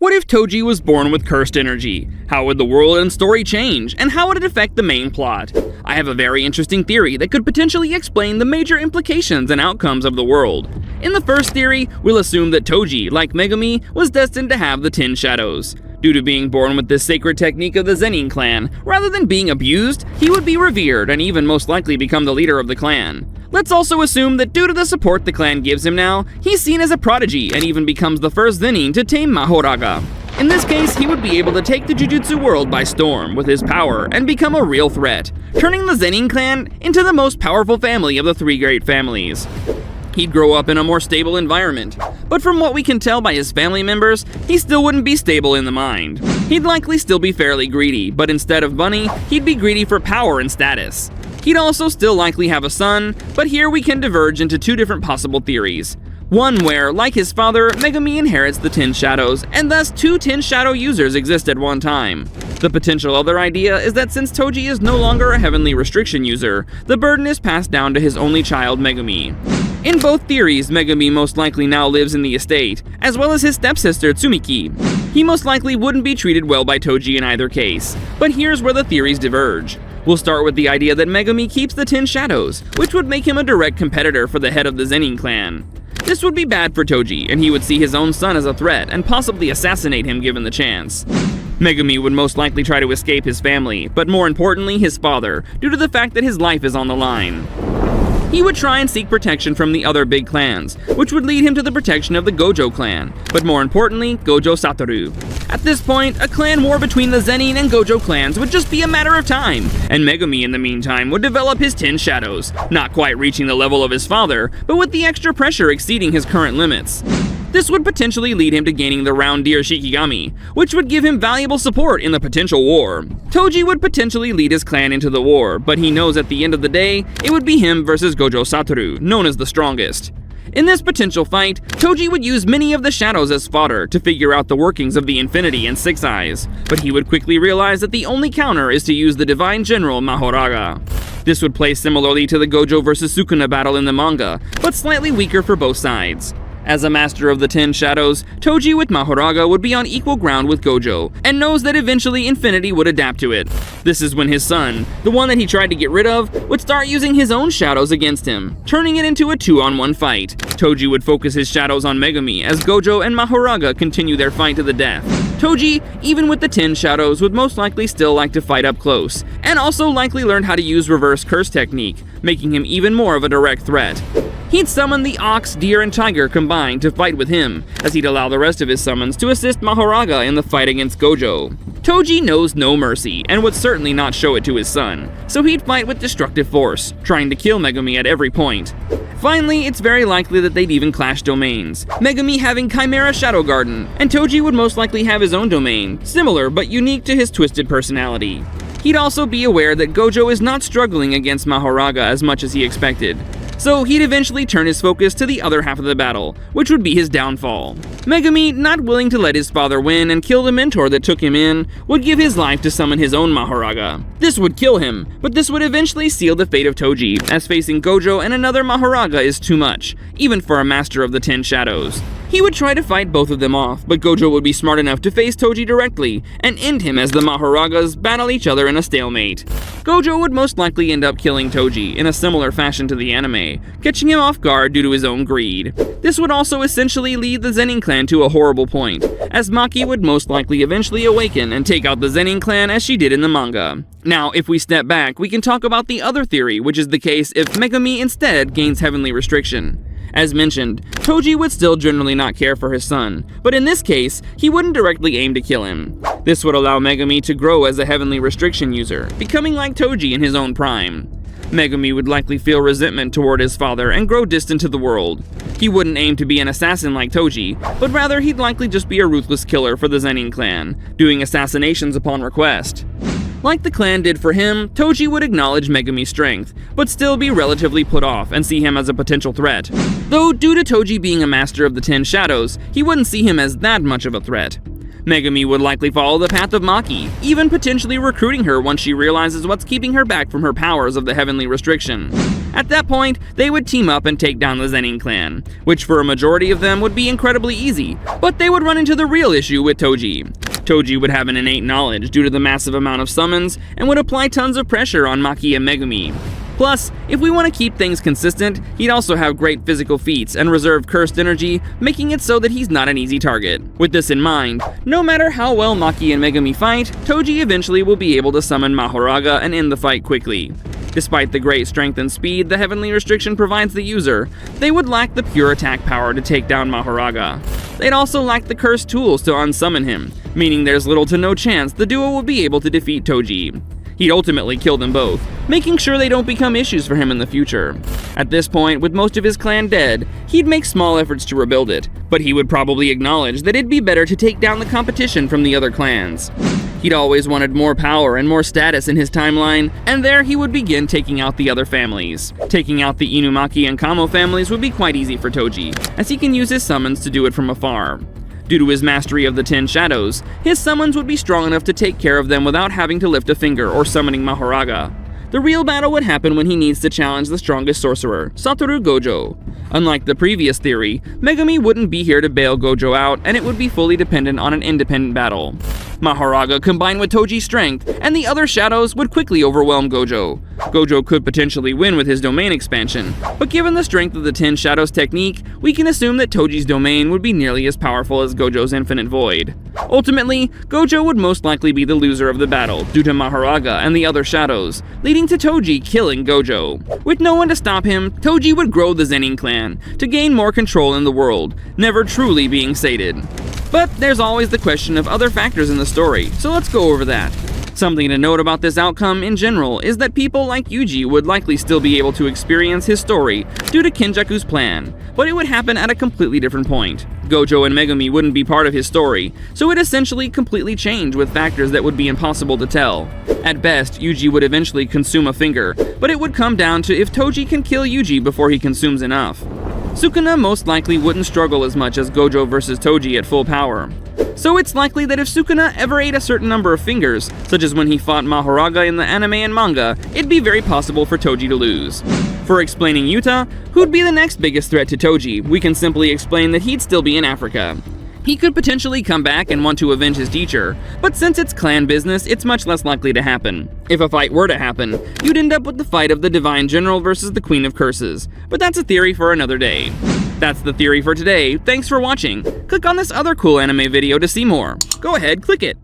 What if Toji was born with cursed energy? How would the world and story change, and how would it affect the main plot? I have a very interesting theory that could potentially explain the major implications and outcomes of the world. In the first theory, we'll assume that Toji, like Megumi, was destined to have the 10 shadows. Due to being born with this sacred technique of the Zenin clan, rather than being abused, he would be revered and even most likely become the leader of the clan. Let's also assume that due to the support the clan gives him now, he's seen as a prodigy and even becomes the first Zenin to tame Mahoraga. In this case, he would be able to take the Jujutsu world by storm with his power and become a real threat, turning the Zenin clan into the most powerful family of the 3 great families. He'd grow up in a more stable environment, but from what we can tell by his family members, he still wouldn't be stable in the mind. He'd likely still be fairly greedy, but instead of money, he'd be greedy for power and status. He'd also still likely have a son, but here we can diverge into 2 different possible theories. One where, like his father, Megumi inherits the 10 shadows, and thus 2 10 shadow users exist at one time. The potential other idea is that since Toji is no longer a heavenly restriction user, the burden is passed down to his only child, Megumi. In both theories, Megumi most likely now lives in the estate, as well as his stepsister, Tsumiki. He most likely wouldn't be treated well by Toji in either case, but here's where the theories diverge. We'll start with the idea that Megumi keeps the 10 shadows, which would make him a direct competitor for the head of the Zenin clan. This would be bad for Toji, and he would see his own son as a threat and possibly assassinate him given the chance. Megumi would most likely try to escape his family, but more importantly his father, due to the fact that his life is on the line. He would try and seek protection from the other big clans, which would lead him to the protection of the Gojo clan, but more importantly, Gojo Satoru. At this point, a clan war between the Zenin and Gojo clans would just be a matter of time, and Megumi in the meantime would develop his 10 shadows, not quite reaching the level of his father, but with the extra pressure exceeding his current limits. This would potentially lead him to gaining the Round Deer Shikigami, which would give him valuable support in the potential war. Toji would potentially lead his clan into the war, but he knows at the end of the day, it would be him versus Gojo Satoru, known as the strongest. In this potential fight, Toji would use many of the shadows as fodder to figure out the workings of the Infinity and Six Eyes, but he would quickly realize that the only counter is to use the Divine General Mahoraga. This would play similarly to the Gojo vs Sukuna battle in the manga, but slightly weaker for both sides. As a master of the 10 shadows, Toji with Mahoraga would be on equal ground with Gojo, and knows that eventually Infinity would adapt to it. This is when his son, the one that he tried to get rid of, would start using his own shadows against him, turning it into a 2-on-1 fight. Toji would focus his shadows on Megumi as Gojo and Mahoraga continue their fight to the death. Toji, even with the 10 shadows, would most likely still like to fight up close, and also likely learned how to use reverse curse technique, making him even more of a direct threat. He'd summon the ox, deer, and tiger combined to fight with him, as he'd allow the rest of his summons to assist Mahoraga in the fight against Gojo. Toji knows no mercy, and would certainly not show it to his son, so he'd fight with destructive force, trying to kill Megumi at every point. Finally, it's very likely that they'd even clash domains, Megumi having Chimera Shadow Garden, and Toji would most likely have his own domain, similar but unique to his twisted personality. He'd also be aware that Gojo is not struggling against Mahoraga as much as he expected, so he'd eventually turn his focus to the other half of the battle, which would be his downfall. Megumi, not willing to let his father win and kill the mentor that took him in, would give his life to summon his own Mahoraga. This would kill him, but this would eventually seal the fate of Toji, as facing Gojo and another Mahoraga is too much, even for a master of the 10 shadows. He would try to fight both of them off, but Gojo would be smart enough to face Toji directly and end him as the Mahoragas battle each other in a stalemate. Gojo would most likely end up killing Toji in a similar fashion to the anime, catching him off guard due to his own greed. This would also essentially lead the Zenin clan to a horrible point, as Maki would most likely eventually awaken and take out the Zenin clan as she did in the manga. Now, if we step back, we can talk about the other theory, which is the case if Megumi instead gains heavenly restriction. As mentioned, Toji would still generally not care for his son, but in this case, he wouldn't directly aim to kill him. This would allow Megumi to grow as a heavenly restriction user, becoming like Toji in his own prime. Megumi would likely feel resentment toward his father and grow distant to the world. He wouldn't aim to be an assassin like Toji, but rather he'd likely just be a ruthless killer for the Zenin clan, doing assassinations upon request. Like the clan did for him, Toji would acknowledge Megumi's strength, but still be relatively put off and see him as a potential threat. Though due to Toji being a master of the 10 shadows, he wouldn't see him as that much of a threat. Megumi would likely follow the path of Maki, even potentially recruiting her once she realizes what's keeping her back from her powers of the heavenly restriction. At that point, they would team up and take down the Zenin clan, which for a majority of them would be incredibly easy, but they would run into the real issue with Toji. Toji would have an innate knowledge due to the massive amount of summons and would apply tons of pressure on Maki and Megumi. Plus, if we want to keep things consistent, he'd also have great physical feats and reserved cursed energy, making it so that he's not an easy target. With this in mind, no matter how well Maki and Megumi fight, Toji eventually will be able to summon Mahoraga and end the fight quickly. Despite the great strength and speed the Heavenly Restriction provides the user, they would lack the pure attack power to take down Mahoraga. They'd also lack the cursed tools to unsummon him, meaning there's little to no chance the duo will be able to defeat Toji. He'd ultimately kill them both, making sure they don't become issues for him in the future. At this point, with most of his clan dead, he'd make small efforts to rebuild it, but he would probably acknowledge that it'd be better to take down the competition from the other clans. He'd always wanted more power and more status in his timeline, and there he would begin taking out the other families. Taking out the Inumaki and Kamo families would be quite easy for Toji, as he can use his summons to do it from afar. Due to his mastery of the 10 shadows, his summons would be strong enough to take care of them without having to lift a finger or summoning Mahoraga. The real battle would happen when he needs to challenge the strongest sorcerer, Satoru Gojo. Unlike the previous theory, Megumi wouldn't be here to bail Gojo out, and it would be fully dependent on an independent battle. Mahoraga combined with Toji's strength, and the other shadows would quickly overwhelm Gojo. Gojo could potentially win with his domain expansion, but given the strength of the 10 shadows technique, we can assume that Toji's domain would be nearly as powerful as Gojo's infinite void. Ultimately, Gojo would most likely be the loser of the battle due to Mahoraga and the other shadows, leading to Toji killing Gojo. With no one to stop him, Toji would grow the Zenin clan to gain more control in the world, never truly being sated. But there's always the question of other factors in the story, so let's go over that. Something to note about this outcome in general is that people like Yuji would likely still be able to experience his story due to Kenjaku's plan, but it would happen at a completely different point. Gojo and Megumi wouldn't be part of his story, so it essentially completely changed with factors that would be impossible to tell. At best, Yuji would eventually consume a finger, but it would come down to if Toji can kill Yuji before he consumes enough. Sukuna most likely wouldn't struggle as much as Gojo versus Toji at full power. So it's likely that if Sukuna ever ate a certain number of fingers, such as when he fought Mahoraga in the anime and manga, it'd be very possible for Toji to lose. For explaining Yuta, who'd be the next biggest threat to Toji, we can simply explain that he'd still be in Africa. He could potentially come back and want to avenge his teacher, but since it's clan business, it's much less likely to happen. If a fight were to happen, you'd end up with the fight of the Divine General versus the Queen of Curses, but that's a theory for another day. That's the theory for today. Thanks for watching. Click on this other cool anime video to see more. Go ahead, click it.